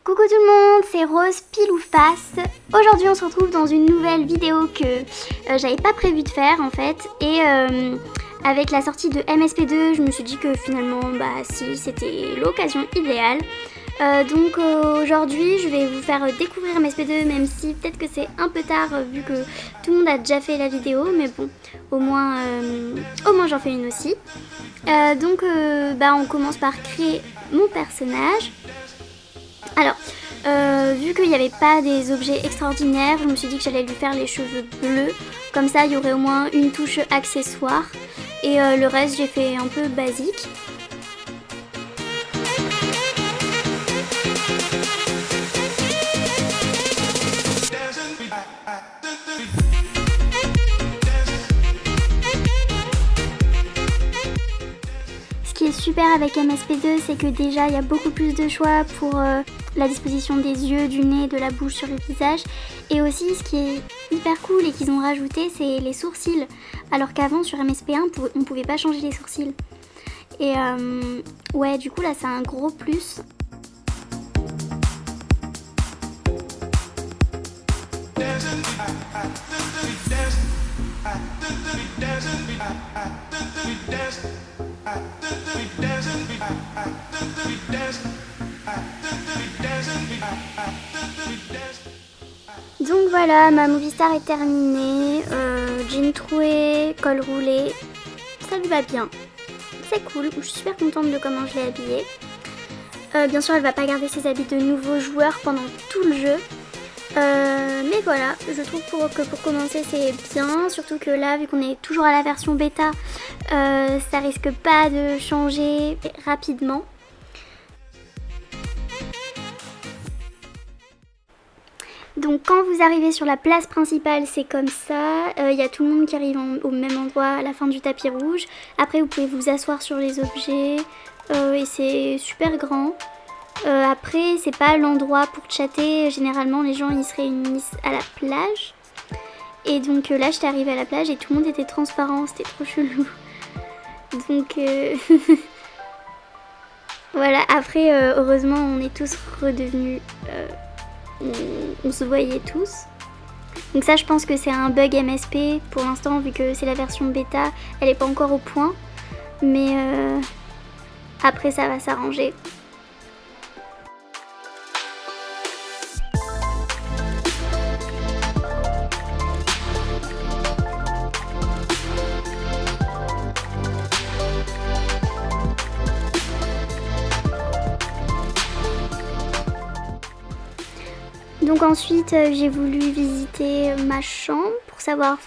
Coucou tout le monde, c'est Rose pile ou face. Aujourd'hui on se retrouve dans une nouvelle vidéo que j'avais pas prévu de faire en fait. Et avec la sortie de MSP2 je me suis dit que finalement si c'était l'occasion idéale. Donc aujourd'hui je vais vous faire découvrir MSP2, même si peut-être que c'est un peu tard vu que tout le monde a déjà fait la vidéo, mais bon au moins j'en fais une aussi. Donc on commence par créer mon personnage. Alors vu qu'il n'y avait pas des objets extraordinaires, je me suis dit que j'allais lui faire les cheveux bleus, comme ça il y aurait au moins une touche accessoire, et le reste j'ai fait un peu basique. Ce qui est super avec MSP2, c'est que déjà il y a beaucoup plus de choix pour la disposition des yeux, du nez, de la bouche sur le visage. Et aussi ce qui est hyper cool et qu'ils ont rajouté, c'est les sourcils. Alors qu'avant sur MSP1 on pouvait pas changer les sourcils. Et ouais, du coup là c'est un gros plus. Donc voilà, ma movie star est terminée, jean troué, col roulé, ça lui va bien, c'est cool, je suis super contente de comment je l'ai habillée. Bien sûr elle va pas garder ses habits de nouveau joueur pendant tout le jeu, mais voilà, je trouve que pour commencer c'est bien, surtout que là vu qu'on est toujours à la version bêta, ça risque pas de changer rapidement. Donc quand vous arrivez sur la place principale, c'est comme ça, il y a tout le monde qui arrive au même endroit à la fin du tapis rouge. Après vous pouvez vous asseoir sur les objets et c'est super grand. Après c'est pas l'endroit pour chatter, généralement les gens ils se réunissent à la plage. Et donc là j'étais arrivée à la plage et tout le monde était transparent, c'était trop chelou. Donc voilà, après heureusement on est tous redevenus... on se voyait tous. Donc ça je pense que c'est un bug MSP pour l'instant vu que c'est la version bêta, elle est pas encore au point. Mais après ça va s'arranger. Donc ensuite j'ai voulu visiter ma chambre pour savoir,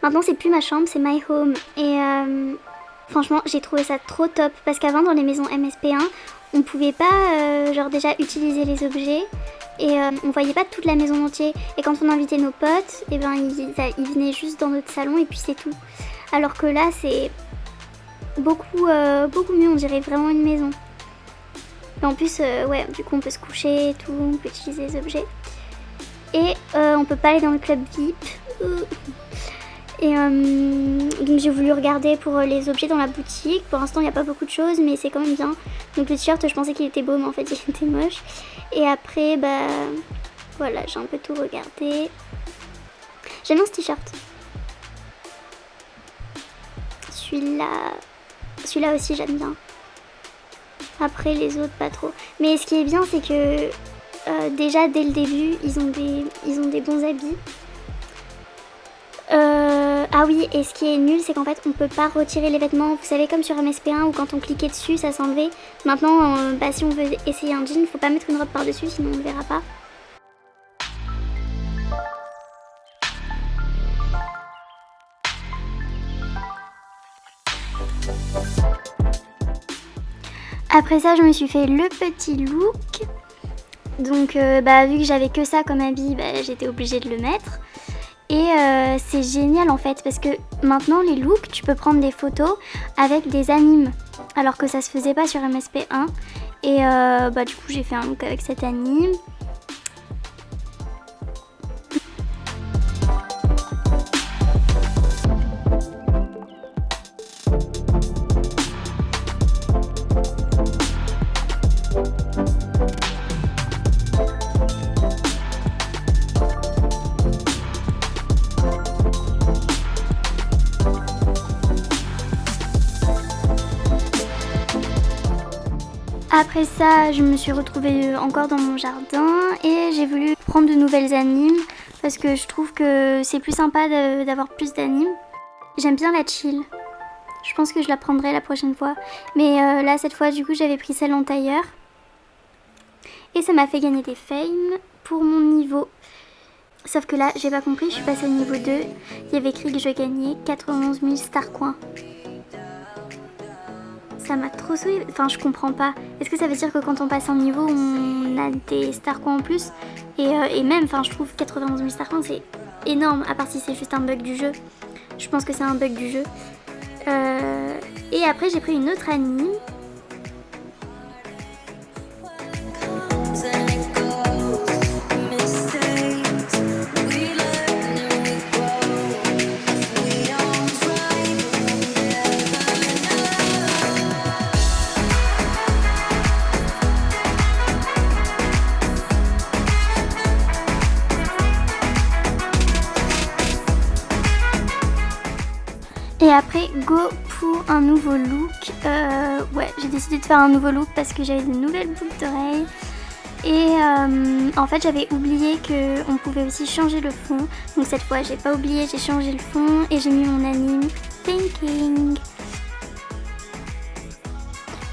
maintenant c'est plus ma chambre, c'est my home. Et franchement j'ai trouvé ça trop top parce qu'avant dans les maisons MSP1 on pouvait pas déjà utiliser les objets et on voyait pas toute la maison entière. Et quand on invitait nos potes, ils venaient juste dans notre salon et puis c'est tout. Alors que là c'est beaucoup mieux, on dirait vraiment une maison. Et en plus ouais, du coup on peut se coucher et tout, on peut utiliser les objets. Et on peut pas aller dans le club VIP. Et donc j'ai voulu regarder pour les objets dans la boutique. Pour l'instant il n'y a pas beaucoup de choses mais c'est quand même bien. Donc le t-shirt je pensais qu'il était beau mais en fait il était moche. Et après voilà, j'ai un peu tout regardé. J'aime bien ce t-shirt. Celui-là aussi j'aime bien. Après les autres pas trop. Mais ce qui est bien c'est que déjà dès le début ils ont des bons habits. Ah oui, et ce qui est nul c'est qu'en fait on peut pas retirer les vêtements. Vous savez comme sur MSP1 où quand on cliquait dessus ça s'enlevait. Maintenant si on veut essayer un jean, faut pas mettre une robe par dessus sinon on ne verra pas. Après ça je me suis fait le petit look. Donc vu que j'avais que ça comme habit, j'étais obligée de le mettre. Et c'est génial en fait parce que maintenant les looks, tu peux prendre des photos avec des animes. Alors que ça se faisait pas sur MSP1. Et du coup j'ai fait un look avec cet anime. Après ça, je me suis retrouvée encore dans mon jardin et j'ai voulu prendre de nouvelles animes parce que je trouve que c'est plus sympa d'avoir plus d'animes. J'aime bien la chill. Je pense que je la prendrai la prochaine fois. Mais là, cette fois, du coup, j'avais pris celle en tailleur. Et ça m'a fait gagner des fames pour mon niveau. Sauf que là, j'ai pas compris, je suis passée au niveau 2. Il y avait écrit que je gagnais 91 000 star coins. Ça m'a trop saoulée. Enfin, je comprends pas. Est-ce que ça veut dire que quand on passe un niveau, on a des star coins en plus et même, enfin, je trouve 91 000 star coins, c'est énorme. À part si c'est juste un bug du jeu. Je pense que c'est un bug du jeu. Et après, j'ai pris une autre anime. Et après, go pour un nouveau look. Ouais, j'ai décidé de faire un nouveau look parce que j'avais de nouvelles boucles d'oreilles. Et en fait, j'avais oublié qu'on pouvait aussi changer le fond. Donc cette fois, j'ai pas oublié, j'ai changé le fond et j'ai mis mon anime Thinking.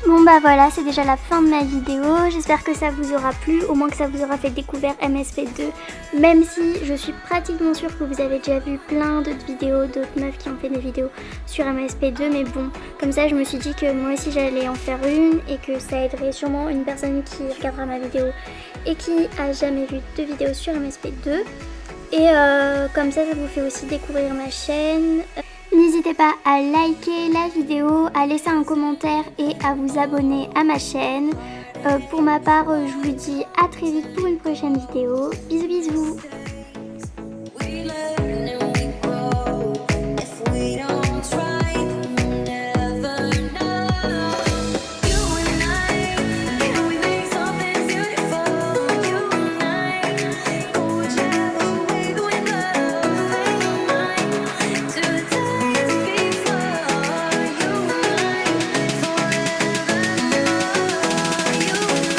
Bon bah voilà, c'est déjà la fin de ma vidéo. J'espère que ça vous aura plu, au moins que ça vous aura fait découvrir MSP2. Même si je suis pratiquement sûre que vous avez déjà vu plein d'autres vidéos, d'autres meufs qui ont fait des vidéos sur MSP2. Mais bon, comme ça je me suis dit que moi aussi j'allais en faire une et que ça aiderait sûrement une personne qui regardera ma vidéo et qui a jamais vu de vidéo sur MSP2. Et comme ça vous fait aussi découvrir ma chaîne. N'hésitez pas à liker la vidéo, à laisser un commentaire et à vous abonner à ma chaîne. Pour ma part, je vous dis à très vite pour une prochaine vidéo. Bisous bisous.